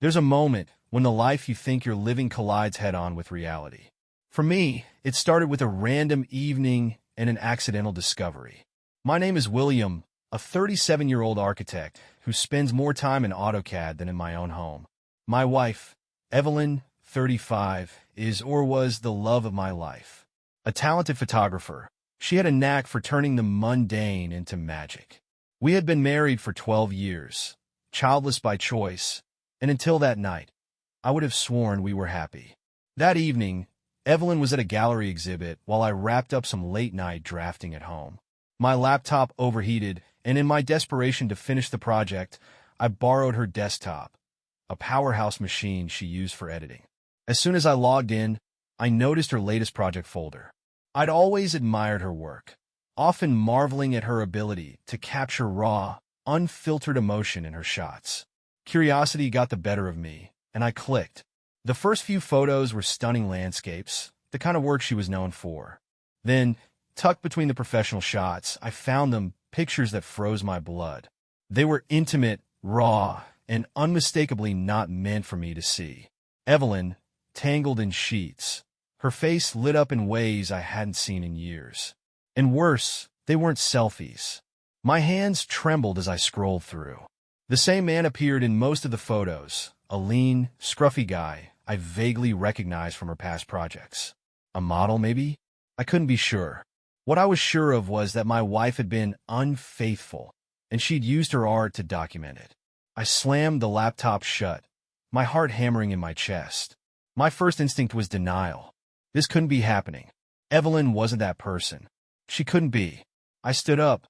There's a moment when the life you think you're living collides head-on with reality. For me, it started with a random evening and an accidental discovery. My name is William, a 37-year-old architect who spends more time in AutoCAD than in my own home. My wife, Evelyn, 35, is or was the love of my life. A talented photographer, she had a knack for turning the mundane into magic. We had been married for 12 years, childless by choice, and until that night, I would have sworn we were happy. That evening, Evelyn was at a gallery exhibit while I wrapped up some late-night drafting at home. My laptop overheated, and in my desperation to finish the project, I borrowed her desktop, a powerhouse machine she used for editing. As soon as I logged in, I noticed her latest project folder. I'd always admired her work, often marveling at her ability to capture raw, unfiltered emotion in her shots. Curiosity got the better of me, and I clicked. The first few photos were stunning landscapes, the kind of work she was known for. Then, tucked between the professional shots, I found them pictures that froze my blood. They were intimate, raw, and unmistakably not meant for me to see. Evelyn, tangled in sheets, her face lit up in ways I hadn't seen in years. And worse, they weren't selfies. My hands trembled as I scrolled through. The same man appeared in most of the photos, a lean, scruffy guy I vaguely recognized from her past projects. A model, maybe? I couldn't be sure. What I was sure of was that my wife had been unfaithful, and she'd used her art to document it. I slammed the laptop shut, my heart hammering in my chest. My first instinct was denial. This couldn't be happening. Evelyn wasn't that person. She couldn't be. I stood up,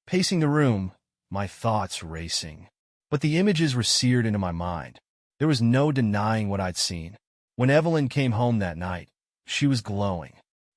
pacing the room, my thoughts racing. But the images were seared into my mind. There was no denying what I'd seen. When Evelyn came home that night, she was glowing.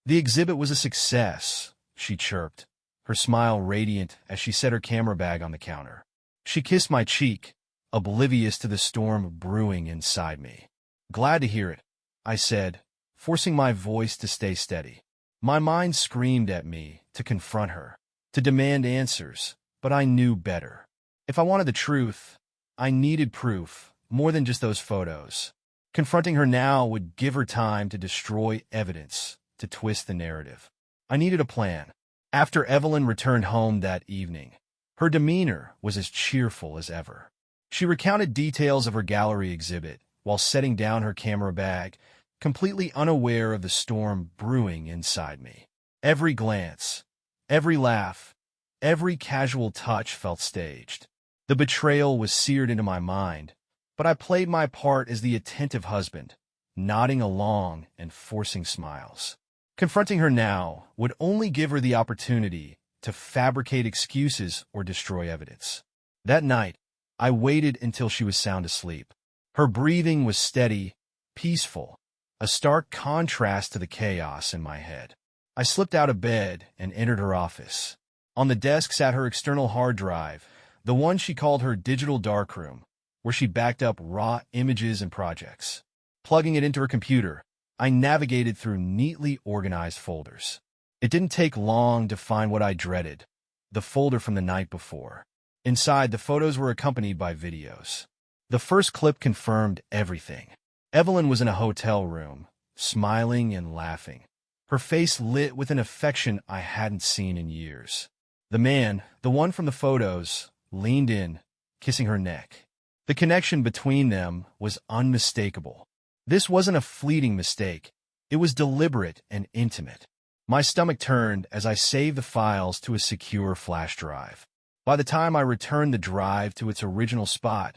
The exhibit was a success, she chirped, her smile radiant as she set her camera bag on the counter. She kissed my cheek, oblivious to the storm brewing inside me. Glad to hear it, I said, forcing my voice to stay steady. My mind screamed at me to confront her, to demand answers, but I knew better. If I wanted the truth, I needed proof, more than just those photos. Confronting her now would give her time to destroy evidence, to twist the narrative. I needed a plan. After Evelyn returned home that evening, her demeanor was as cheerful as ever. She recounted details of her gallery exhibit while setting down her camera bag, completely unaware of the storm brewing inside me. Every glance, every laugh, every casual touch felt staged. The betrayal was seared into my mind, but I played my part as the attentive husband, nodding along and forcing smiles. Confronting her now would only give her the opportunity to fabricate excuses or destroy evidence. That night, I waited until she was sound asleep. Her breathing was steady, peaceful, a stark contrast to the chaos in my head. I slipped out of bed and entered her office. On the desk sat her external hard drive, the one she called her digital darkroom, where she backed up raw images and projects. Plugging it into her computer, I navigated through neatly organized folders. It didn't take long to find what I dreaded, the folder from the night before. Inside, the photos were accompanied by videos. The first clip confirmed everything. Evelyn was in a hotel room, smiling and laughing, her face lit with an affection I hadn't seen in years. The man, the one from the photos, leaned in, kissing her neck. The connection between them was unmistakable. This wasn't a fleeting mistake. It was deliberate and intimate. My stomach turned as I saved the files to a secure flash drive. By the time I returned the drive to its original spot,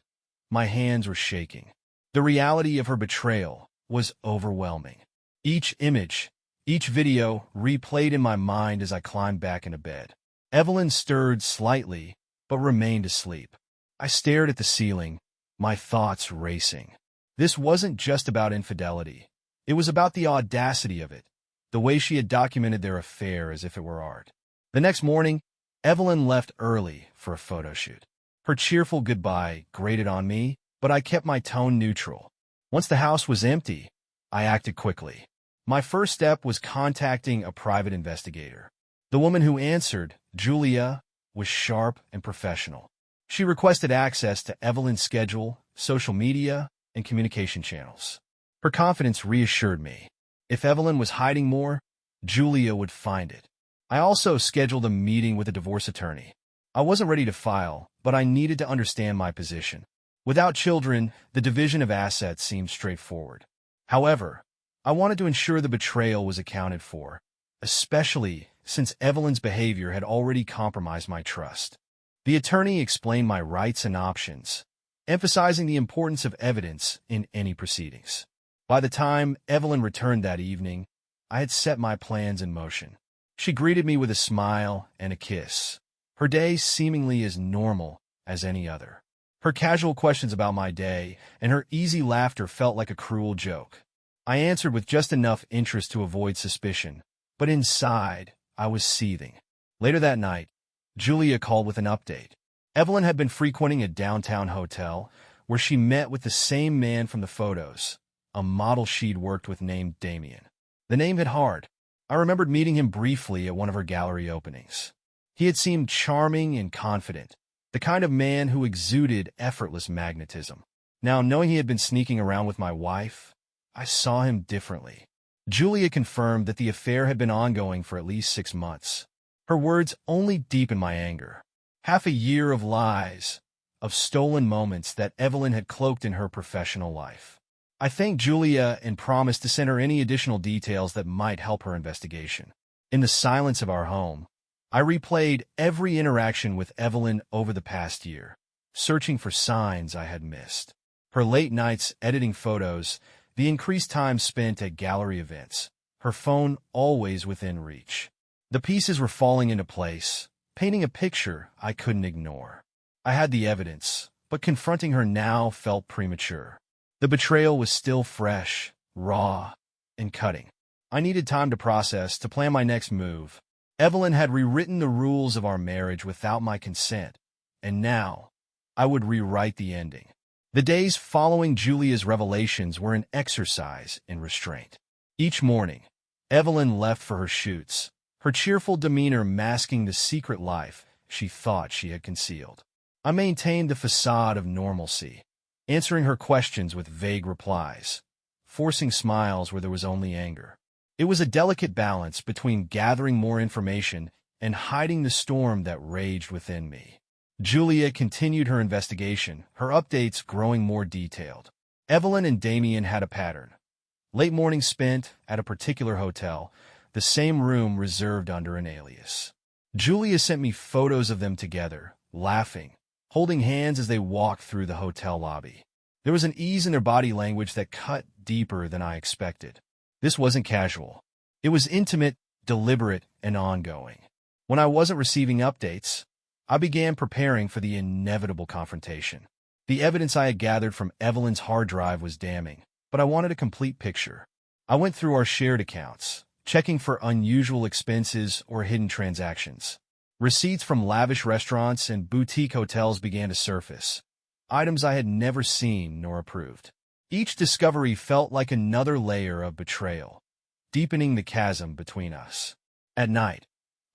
my hands were shaking. The reality of her betrayal was overwhelming. Each image, each video replayed in my mind as I climbed back into bed. Evelyn stirred slightly, but remained asleep. I stared at the ceiling, my thoughts racing. This wasn't just about infidelity. It was about the audacity of it, the way she had documented their affair as if it were art. The next morning, Evelyn left early for a photo shoot. Her cheerful goodbye grated on me, but I kept my tone neutral. Once the house was empty, I acted quickly. My first step was contacting a private investigator. The woman who answered, Julia, was sharp and professional. She requested access to Evelyn's schedule, social media, and communication channels. Her confidence reassured me. If Evelyn was hiding more, Julia would find it. I also scheduled a meeting with a divorce attorney. I wasn't ready to file, but I needed to understand my position. Without children, the division of assets seemed straightforward. However, I wanted to ensure the betrayal was accounted for, especially since Evelyn's behavior had already compromised my trust. The attorney explained my rights and options, emphasizing the importance of evidence in any proceedings. By the time Evelyn returned that evening, I had set my plans in motion. She greeted me with a smile and a kiss, her day seemingly as normal as any other. Her casual questions about my day and her easy laughter felt like a cruel joke. I answered with just enough interest to avoid suspicion, but inside, I was seething. Later that night, Julia called with an update. Evelyn had been frequenting a downtown hotel where she met with the same man from the photos, a model she'd worked with named Damien. The name hit hard. I remembered meeting him briefly at one of her gallery openings. He had seemed charming and confident, the kind of man who exuded effortless magnetism. Now, knowing he had been sneaking around with my wife, I saw him differently. Julia confirmed that the affair had been ongoing for at least 6 months. Her words only deepened my anger. Half a year of lies, of stolen moments that Evelyn had cloaked in her professional life. I thanked Julia and promised to send her any additional details that might help her investigation. In the silence of our home, I replayed every interaction with Evelyn over the past year, searching for signs I had missed. Her late nights editing photos, the increased time spent at gallery events, her phone always within reach. The pieces were falling into place, painting a picture I couldn't ignore. I had the evidence, but confronting her now felt premature. The betrayal was still fresh, raw, and cutting. I needed time to process, to plan my next move. Evelyn had rewritten the rules of our marriage without my consent, and now I would rewrite the ending. The days following Julia's revelations were an exercise in restraint. Each morning, Evelyn left for her shoots, her cheerful demeanor masking the secret life she thought she had concealed. I maintained the facade of normalcy, answering her questions with vague replies, forcing smiles where there was only anger. It was a delicate balance between gathering more information and hiding the storm that raged within me. Julia continued her investigation, her updates growing more detailed. Evelyn and Damien had a pattern. Late mornings spent at a particular hotel, the same room reserved under an alias. Julia sent me photos of them together, laughing, holding hands as they walked through the hotel lobby. There was an ease in their body language that cut deeper than I expected. This wasn't casual. It was intimate, deliberate, and ongoing. When I wasn't receiving updates, I began preparing for the inevitable confrontation. The evidence I had gathered from Evelyn's hard drive was damning, but I wanted a complete picture. I went through our shared accounts, checking for unusual expenses or hidden transactions. Receipts from lavish restaurants and boutique hotels began to surface, items I had never seen nor approved. Each discovery felt like another layer of betrayal, deepening the chasm between us. At night,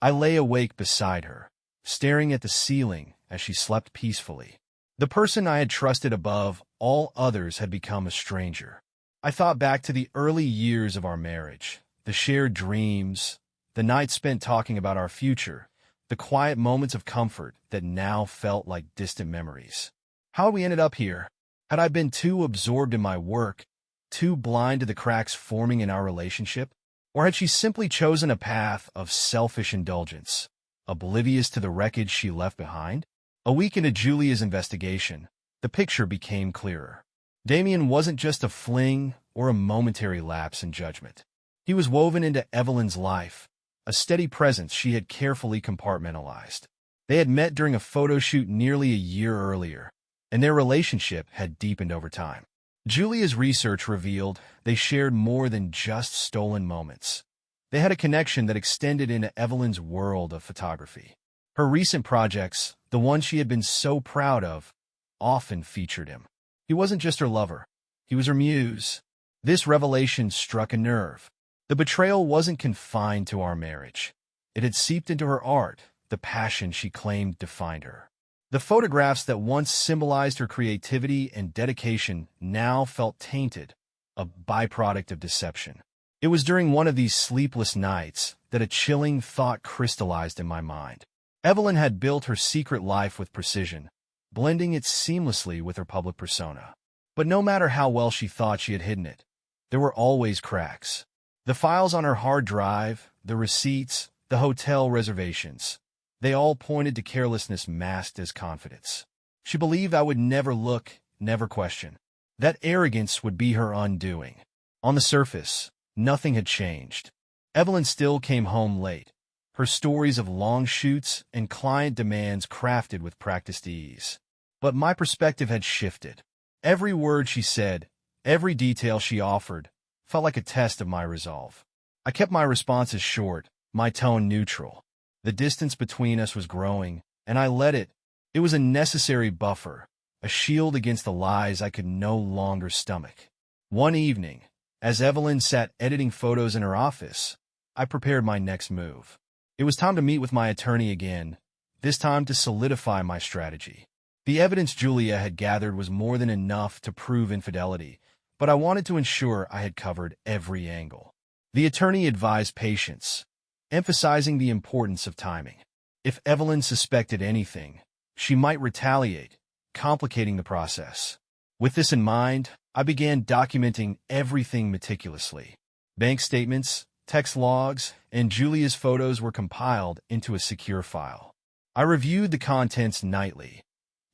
I lay awake beside her, staring at the ceiling as she slept peacefully. The person I had trusted above all others had become a stranger. I thought back to the early years of our marriage, the shared dreams, the nights spent talking about our future, the quiet moments of comfort that now felt like distant memories. How had we ended up here? Had I been too absorbed in my work, too blind to the cracks forming in our relationship? Or had she simply chosen a path of selfish indulgence, oblivious to the wreckage she left behind? A week into Julia's investigation, the picture became clearer. Damien wasn't just a fling or a momentary lapse in judgment. He was woven into Evelyn's life, a steady presence she had carefully compartmentalized. They had met during a photo shoot nearly a year earlier, and their relationship had deepened over time. Julia's research revealed they shared more than just stolen moments. They had a connection that extended into Evelyn's world of photography. Her recent projects, the ones she had been so proud of, often featured him. He wasn't just her lover. He was her muse. This revelation struck a nerve. The betrayal wasn't confined to our marriage. It had seeped into her art, the passion she claimed defined her. The photographs that once symbolized her creativity and dedication now felt tainted, a byproduct of deception. It was during one of these sleepless nights that a chilling thought crystallized in my mind. Evelyn had built her secret life with precision, blending it seamlessly with her public persona. But no matter how well she thought she had hidden it, there were always cracks. The files on her hard drive, the receipts, the hotel reservations, they all pointed to carelessness masked as confidence. She believed I would never look, never question. That arrogance would be her undoing. On the surface, nothing had changed. Evelyn still came home late, her stories of long shoots and client demands crafted with practiced ease. But my perspective had shifted. Every word she said, every detail she offered, felt like a test of my resolve. I kept my responses short, my tone neutral. The distance between us was growing, and I let it. It was a necessary buffer, a shield against the lies I could no longer stomach. One evening, as Evelyn sat editing photos in her office, I prepared my next move. It was time to meet with my attorney again, this time to solidify my strategy. The evidence Julia had gathered was more than enough to prove infidelity, but I wanted to ensure I had covered every angle. The attorney advised patience, emphasizing the importance of timing. If Evelyn suspected anything, she might retaliate, complicating the process. With this in mind, I began documenting everything meticulously. Bank statements, text logs, and Julia's photos were compiled into a secure file. I reviewed the contents nightly,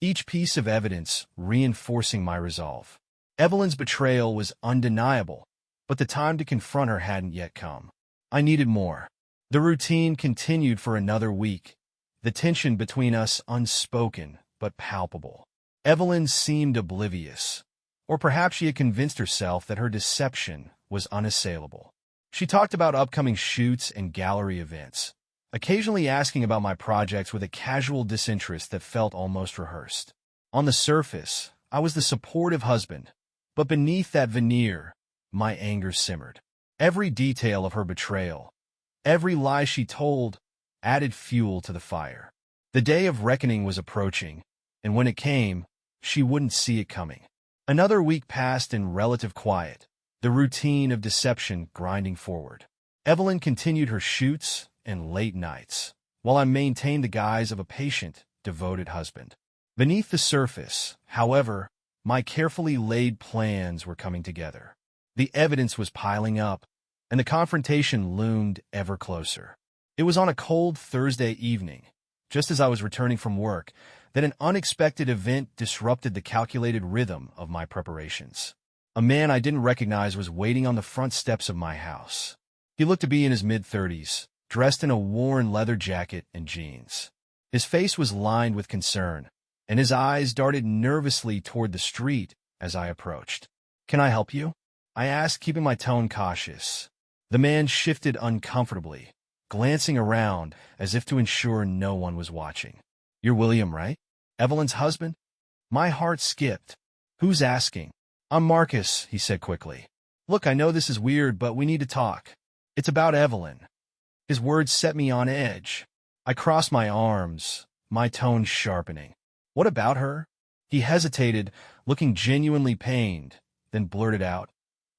each piece of evidence reinforcing my resolve. Evelyn's betrayal was undeniable, but the time to confront her hadn't yet come. I needed more. The routine continued for another week, the tension between us unspoken but palpable. Evelyn seemed oblivious, or perhaps she had convinced herself that her deception was unassailable. She talked about upcoming shoots and gallery events, occasionally asking about my projects with a casual disinterest that felt almost rehearsed. On the surface, I was the supportive husband, but beneath that veneer, my anger simmered. Every detail of her betrayal, every lie she told, added fuel to the fire. The day of reckoning was approaching, and when it came, she wouldn't see it coming. Another week passed in relative quiet, the routine of deception grinding forward. Evelyn continued her shoots and late nights, while I maintained the guise of a patient, devoted husband. Beneath the surface, however, my carefully laid plans were coming together. The evidence was piling up, and the confrontation loomed ever closer. It was on a cold Thursday evening, just as I was returning from work, that an unexpected event disrupted the calculated rhythm of my preparations. A man I didn't recognize was waiting on the front steps of my house. He looked to be in his mid-30s, dressed in a worn leather jacket and jeans. His face was lined with concern, and his eyes darted nervously toward the street as I approached. "Can I help you?" I asked, keeping my tone cautious. The man shifted uncomfortably, glancing around as if to ensure no one was watching. "You're William, right? Evelyn's husband?" My heart skipped. "Who's asking?" "I'm Marcus," he said quickly. "Look, I know this is weird, but we need to talk. It's about Evelyn." His words set me on edge. I crossed my arms, my tone sharpening. "What about her?" He hesitated, looking genuinely pained, then blurted out,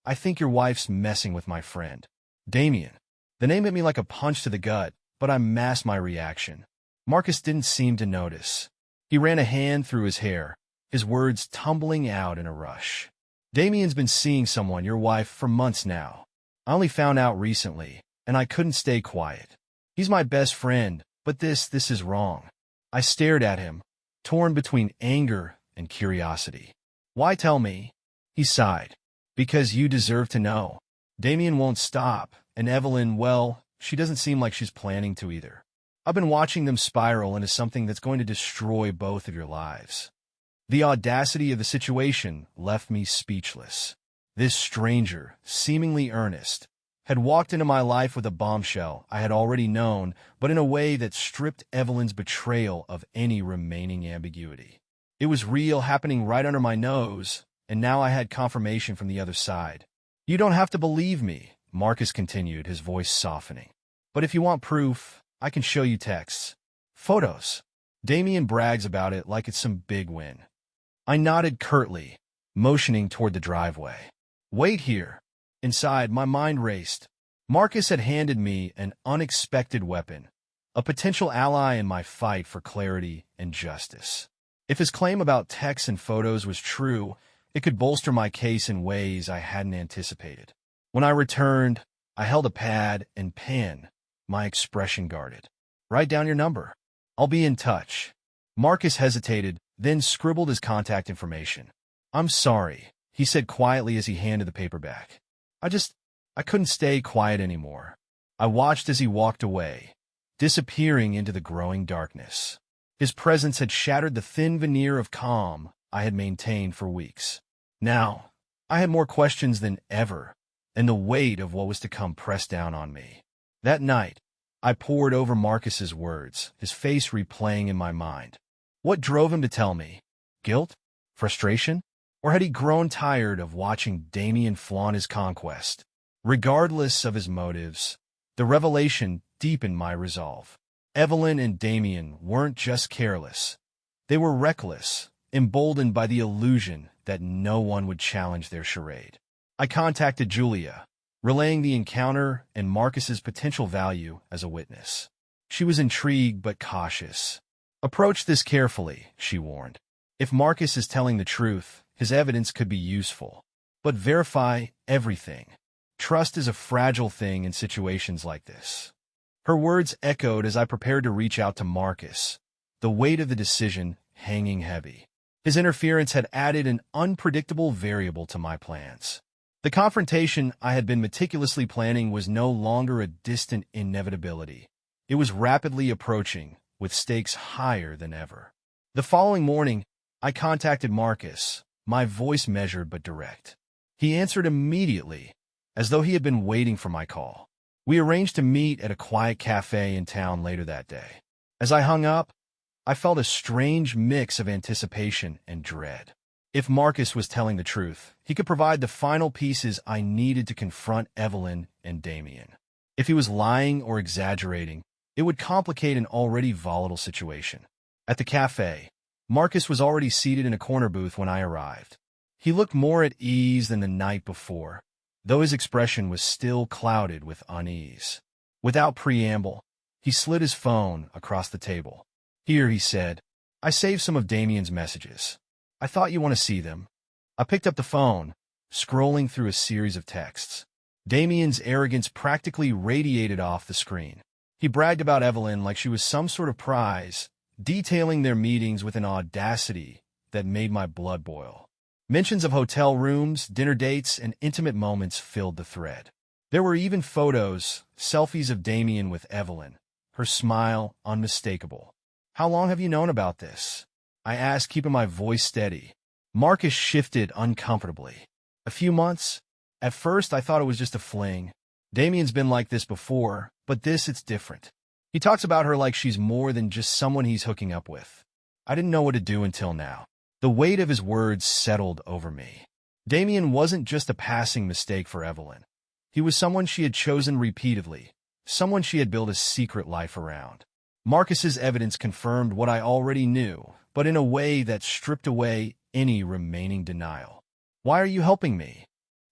"I think your wife's messing with my friend, Damien." The name hit me like a punch to the gut, but I masked my reaction. Marcus didn't seem to notice. He ran a hand through his hair, his words tumbling out in a rush. "Damien's been seeing someone, your wife, for months now. I only found out recently, and I couldn't stay quiet. He's my best friend, but this is wrong." I stared at him, torn between anger and curiosity. "Why tell me?" He sighed. "Because you deserve to know. Damien won't stop, and Evelyn, well, she doesn't seem like she's planning to either. I've been watching them spiral into something that's going to destroy both of your lives." The audacity of the situation left me speechless. This stranger, seemingly earnest, had walked into my life with a bombshell I had already known, but in a way that stripped Evelyn's betrayal of any remaining ambiguity. It was real, happening right under my nose, and now I had confirmation from the other side. "You don't have to believe me," Marcus continued, his voice softening. "But if you want proof, I can show you texts. Photos." Damien brags about it like it's some big win. I nodded curtly, motioning toward the driveway. Wait here. Inside, my mind raced. Marcus had handed me an unexpected weapon, a potential ally in my fight for clarity and justice. If his claim about texts and photos was true, it could bolster my case in ways I hadn't anticipated. When I returned, I held a pad and pen, my expression guarded. Write down your number. I'll be in touch. Marcus hesitated, then scribbled his contact information. I'm sorry, he said quietly as he handed the paper back. I couldn't stay quiet anymore. I watched as he walked away, disappearing into the growing darkness. His presence had shattered the thin veneer of calm I had maintained for weeks. Now, I had more questions than ever, and the weight of what was to come pressed down on me. That night, I pored over Marcus's words, his face replaying in my mind. What drove him to tell me? Guilt? Frustration? Or had he grown tired of watching Damien flaunt his conquest? Regardless of his motives, the revelation deepened my resolve. Evelyn and Damien weren't just careless. They were reckless, emboldened by the illusion that no one would challenge their charade. I contacted Julia, relaying the encounter and Marcus's potential value as a witness. She was intrigued but cautious. Approach this carefully, she warned. If Marcus is telling the truth, his evidence could be useful. But verify everything. Trust is a fragile thing in situations like this. Her words echoed as I prepared to reach out to Marcus, the weight of the decision hanging heavy. His interference had added an unpredictable variable to my plans. The confrontation I had been meticulously planning was no longer a distant inevitability. It was rapidly approaching, with stakes higher than ever. The following morning, I contacted Marcus, my voice measured but direct. He answered immediately, as though he had been waiting for my call. We arranged to meet at a quiet cafe in town later that day. As I hung up, I felt a strange mix of anticipation and dread. If Marcus was telling the truth, he could provide the final pieces I needed to confront Evelyn and Damien. If he was lying or exaggerating, it would complicate an already volatile situation. At the cafe, Marcus was already seated in a corner booth when I arrived. He looked more at ease than the night before, though his expression was still clouded with unease. Without preamble, he slid his phone across the table. Here, he said, I saved some of Damien's messages. I thought you want to see them. I picked up the phone, scrolling through a series of texts. Damien's arrogance practically radiated off the screen. He bragged about Evelyn like she was some sort of prize, detailing their meetings with an audacity that made my blood boil. Mentions of hotel rooms, dinner dates, and intimate moments filled the thread. There were even photos, selfies of Damien with Evelyn, her smile unmistakable. How long have you known about this? I asked, keeping my voice steady. Marcus shifted uncomfortably. A few months? At first, I thought it was just a fling. Damien's been like this before, but it's different. He talks about her like she's more than just someone he's hooking up with. I didn't know what to do until now. The weight of his words settled over me. Damien wasn't just a passing mistake for Evelyn. He was someone she had chosen repeatedly, someone she had built a secret life around. Marcus's evidence confirmed what I already knew, but in a way that stripped away any remaining denial. Why are you helping me?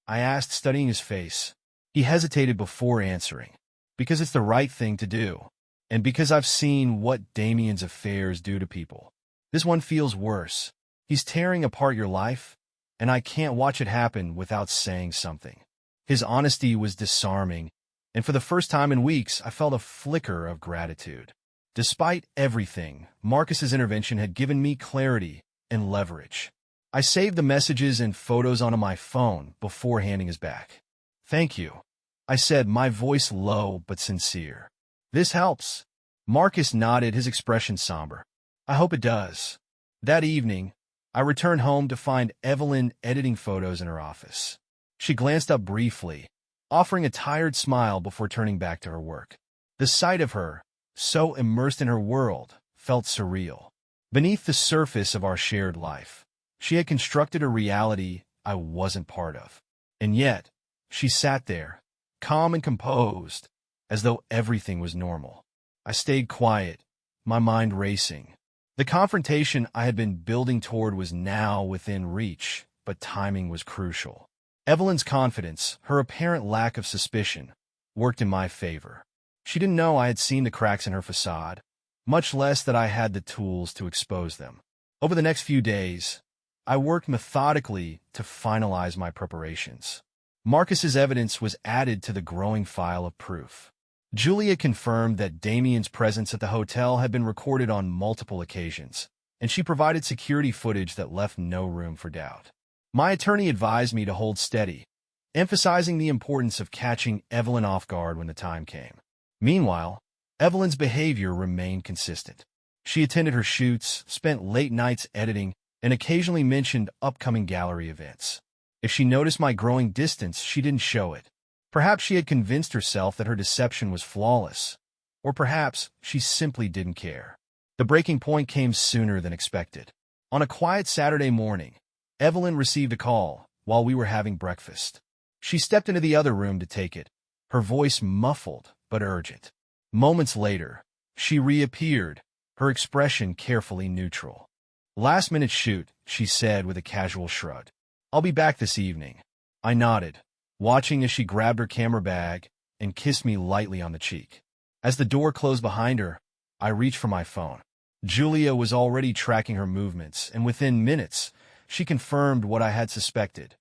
I asked, studying his face. He hesitated before answering. Because it's the right thing to do, and because I've seen what Damien's affairs do to people. This one feels worse. He's tearing apart your life, and I can't watch it happen without saying something. His honesty was disarming, and for the first time in weeks, I felt a flicker of gratitude. Despite everything, Marcus's intervention had given me clarity and leverage. I saved the messages and photos onto my phone before handing his back. Thank you, I said, my voice low but sincere. This helps. Marcus nodded, his expression somber. I hope it does. That evening, I returned home to find Evelyn editing photos in her office. She glanced up briefly, offering a tired smile before turning back to her work. The sight of her, so immersed in her world, felt surreal. Beneath the surface of our shared life, she had constructed a reality I wasn't part of. And yet, she sat there, calm and composed, as though everything was normal. I stayed quiet, my mind racing, The confrontation I had been building toward was now within reach, but timing was crucial. Evelyn's confidence, her apparent lack of suspicion, worked in my favor. She didn't know I had seen the cracks in her facade, much less that I had the tools to expose them. Over the next few days, I worked methodically to finalize my preparations. Marcus's evidence was added to the growing file of proof. Julia confirmed that Damien's presence at the hotel had been recorded on multiple occasions, and she provided security footage that left no room for doubt. My attorney advised me to hold steady, emphasizing the importance of catching Evelyn off guard when the time came. Meanwhile, Evelyn's behavior remained consistent. She attended her shoots, spent late nights editing, and occasionally mentioned upcoming gallery events. If she noticed my growing distance, she didn't show it. Perhaps she had convinced herself that her deception was flawless, or perhaps she simply didn't care. The breaking point came sooner than expected. On a quiet Saturday morning, Evelyn received a call while we were having breakfast. She stepped into the other room to take it, her voice muffled but urgent. Moments later, she reappeared, her expression carefully neutral. "Last-minute shoot," she said with a casual shrug. "I'll be back this evening." I nodded, watching as she grabbed her camera bag and kissed me lightly on the cheek. As the door closed behind her, I reached for my phone. Julia was already tracking her movements, and within minutes, she confirmed what I had suspected.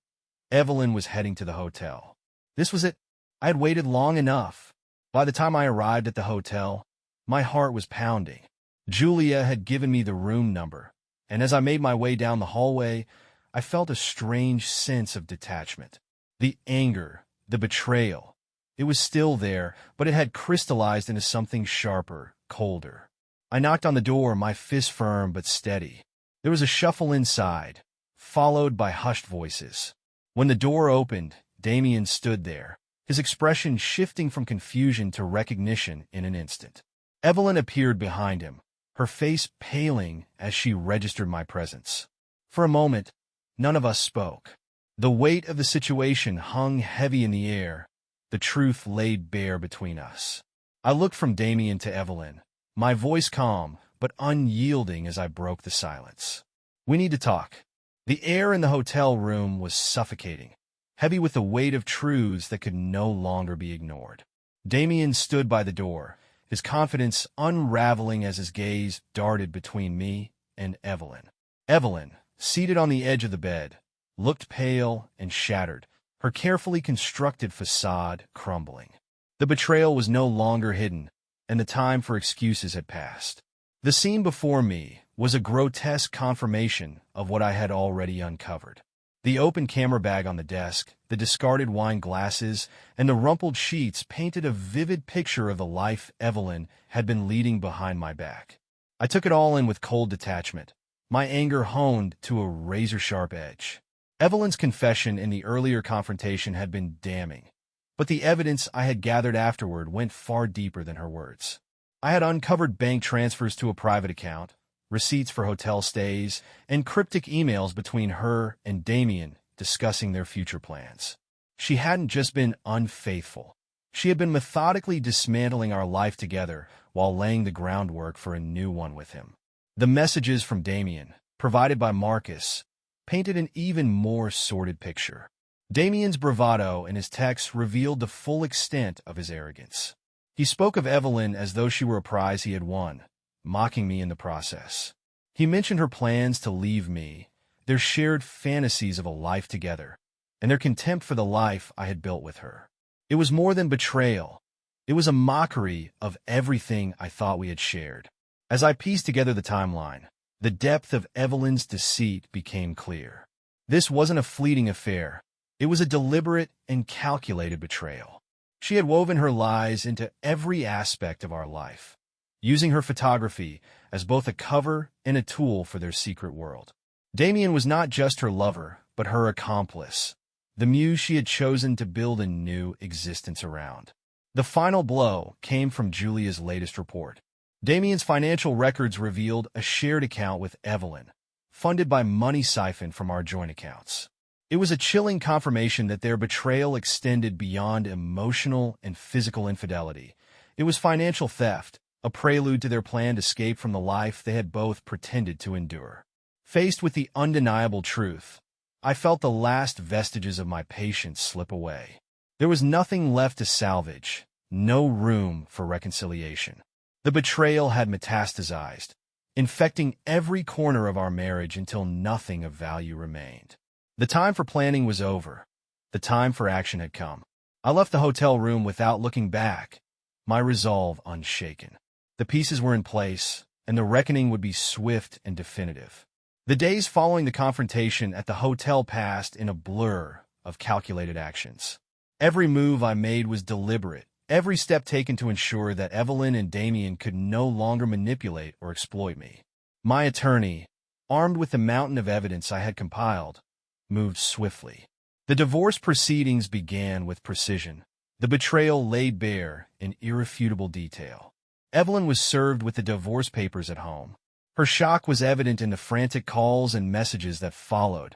Evelyn was heading to the hotel. This was it. I had waited long enough. By the time I arrived at the hotel, my heart was pounding. Julia had given me the room number, and as I made my way down the hallway, I felt a strange sense of detachment. The anger, the betrayal, it was still there, but it had crystallized into something sharper, colder. I knocked on the door, my fist firm but steady. There was a shuffle inside, followed by hushed voices. When the door opened, Damien stood there, his expression shifting from confusion to recognition in an instant. Evelyn appeared behind him, her face paling as she registered my presence. For a moment, none of us spoke. The weight of the situation hung heavy in the air, the truth laid bare between us. I looked from Damien to Evelyn, my voice calm but unyielding as I broke the silence. "We need to talk." The air in the hotel room was suffocating, heavy with the weight of truths that could no longer be ignored. Damien stood by the door, his confidence unraveling as his gaze darted between me and Evelyn. Evelyn, seated on the edge of the bed, looked pale and shattered, her carefully constructed facade crumbling. The betrayal was no longer hidden, and the time for excuses had passed. The scene before me was a grotesque confirmation of what I had already uncovered. The open camera bag on the desk, the discarded wine glasses, and the rumpled sheets painted a vivid picture of the life Evelyn had been leading behind my back. I took it all in with cold detachment, my anger honed to a razor-sharp edge. Evelyn's confession in the earlier confrontation had been damning, but the evidence I had gathered afterward went far deeper than her words. I had uncovered bank transfers to a private account, receipts for hotel stays, and cryptic emails between her and Damien discussing their future plans. She hadn't just been unfaithful. She had been methodically dismantling our life together while laying the groundwork for a new one with him. The messages from Damien, provided by Marcus, painted an even more sordid picture. Damien's bravado in his texts revealed the full extent of his arrogance. He spoke of Evelyn as though she were a prize he had won, mocking me in the process. He mentioned her plans to leave me, their shared fantasies of a life together, and their contempt for the life I had built with her. It was more than betrayal. It was a mockery of everything I thought we had shared. As I pieced together the timeline, the depth of Evelyn's deceit became clear. This wasn't a fleeting affair. It was a deliberate and calculated betrayal. She had woven her lies into every aspect of our life, using her photography as both a cover and a tool for their secret world. Damien was not just her lover, but her accomplice, the muse she had chosen to build a new existence around. The final blow came from Julia's latest report. Damien's financial records revealed a shared account with Evelyn, funded by money siphoned from our joint accounts. It was a chilling confirmation that their betrayal extended beyond emotional and physical infidelity. It was financial theft, a prelude to their planned escape from the life they had both pretended to endure. Faced with the undeniable truth, I felt the last vestiges of my patience slip away. There was nothing left to salvage, no room for reconciliation. The betrayal had metastasized, infecting every corner of our marriage until nothing of value remained. The time for planning was over. The time for action had come. I left the hotel room without looking back, my resolve unshaken. The pieces were in place, and the reckoning would be swift and definitive. The days following the confrontation at the hotel passed in a blur of calculated actions. Every move I made was deliberate, every step taken to ensure that Evelyn and Damien could no longer manipulate or exploit me. My attorney, armed with the mountain of evidence I had compiled, moved swiftly. The divorce proceedings began with precision, the betrayal laid bare in irrefutable detail. Evelyn was served with the divorce papers at home. Her shock was evident in the frantic calls and messages that followed,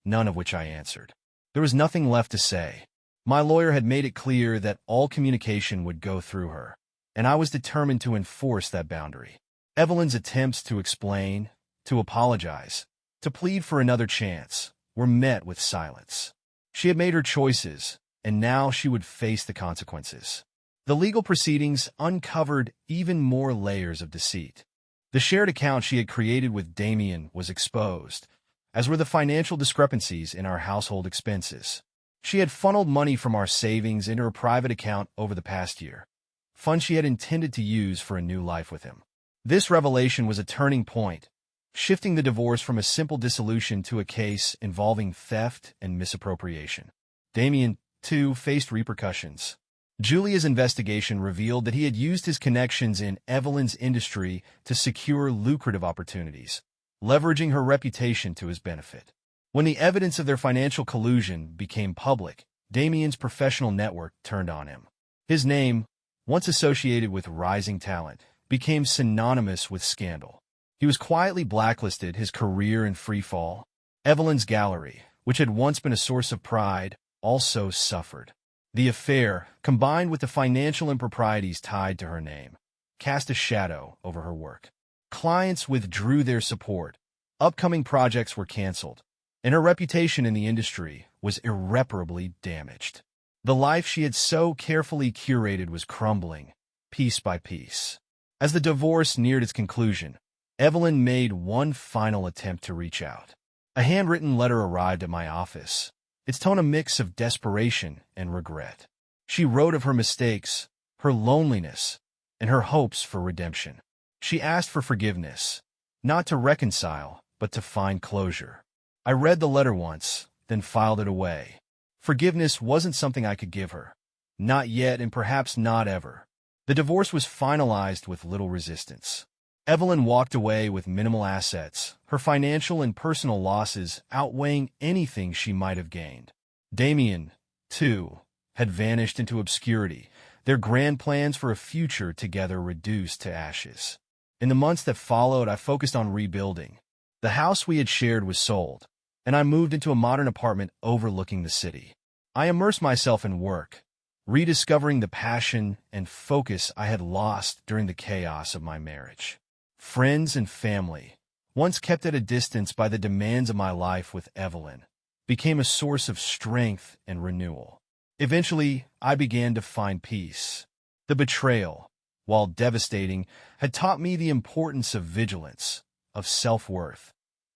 none of which I answered. There was nothing left to say. My lawyer had made it clear that all communication would go through her, and I was determined to enforce that boundary. Evelyn's attempts to explain, to apologize, to plead for another chance, were met with silence. She had made her choices, and now she would face the consequences. The legal proceedings uncovered even more layers of deceit. The shared account she had created with Damien was exposed, as were the financial discrepancies in our household expenses. She had funneled money from our savings into her private account over the past year, funds she had intended to use for a new life with him. This revelation was a turning point, shifting the divorce from a simple dissolution to a case involving theft and misappropriation. Damien, too, faced repercussions. Julia's investigation revealed that he had used his connections in Evelyn's industry to secure lucrative opportunities, leveraging her reputation to his benefit. When the evidence of their financial collusion became public, Damien's professional network turned on him. His name, once associated with rising talent, became synonymous with scandal. He was quietly blacklisted, his career in freefall. Evelyn's gallery, which had once been a source of pride, also suffered. The affair, combined with the financial improprieties tied to her name, cast a shadow over her work. Clients withdrew their support, upcoming projects were canceled, and her reputation in the industry was irreparably damaged. The life she had so carefully curated was crumbling, piece by piece. As the divorce neared its conclusion, Evelyn made one final attempt to reach out. A handwritten letter arrived at my office, its tone a mix of desperation and regret. She wrote of her mistakes, her loneliness, and her hopes for redemption. She asked for forgiveness, not to reconcile, but to find closure. I read the letter once, then filed it away. Forgiveness wasn't something I could give her. Not yet, and perhaps not ever. The divorce was finalized with little resistance. Evelyn walked away with minimal assets, her financial and personal losses outweighing anything she might have gained. Damien, too, had vanished into obscurity, their grand plans for a future together reduced to ashes. In the months that followed, I focused on rebuilding. The house we had shared was sold, and I moved into a modern apartment overlooking the city. I immersed myself in work, rediscovering the passion and focus I had lost during the chaos of my marriage. Friends and family, once kept at a distance by the demands of my life with Evelyn, became a source of strength and renewal. Eventually, I began to find peace. The betrayal, while devastating, had taught me the importance of vigilance, of self-worth,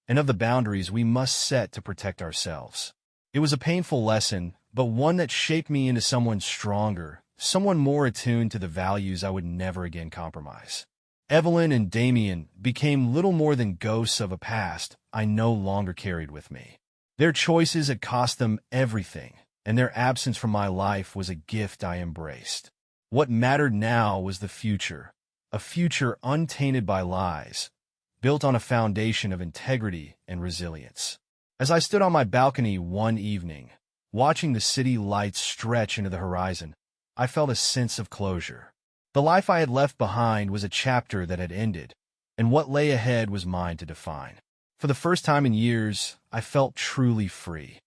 and of the boundaries we must set to protect ourselves. It was a painful lesson, but one that shaped me into someone stronger, someone more attuned to the values I would never again compromise. Evelyn and Damien became little more than ghosts of a past I no longer carried with me. Their choices had cost them everything, and their absence from my life was a gift I embraced. What mattered now was the future, a future untainted by lies, built on a foundation of integrity and resilience. As I stood on my balcony one evening, watching the city lights stretch into the horizon, I felt a sense of closure. The life I had left behind was a chapter that had ended, and what lay ahead was mine to define. For the first time in years, I felt truly free.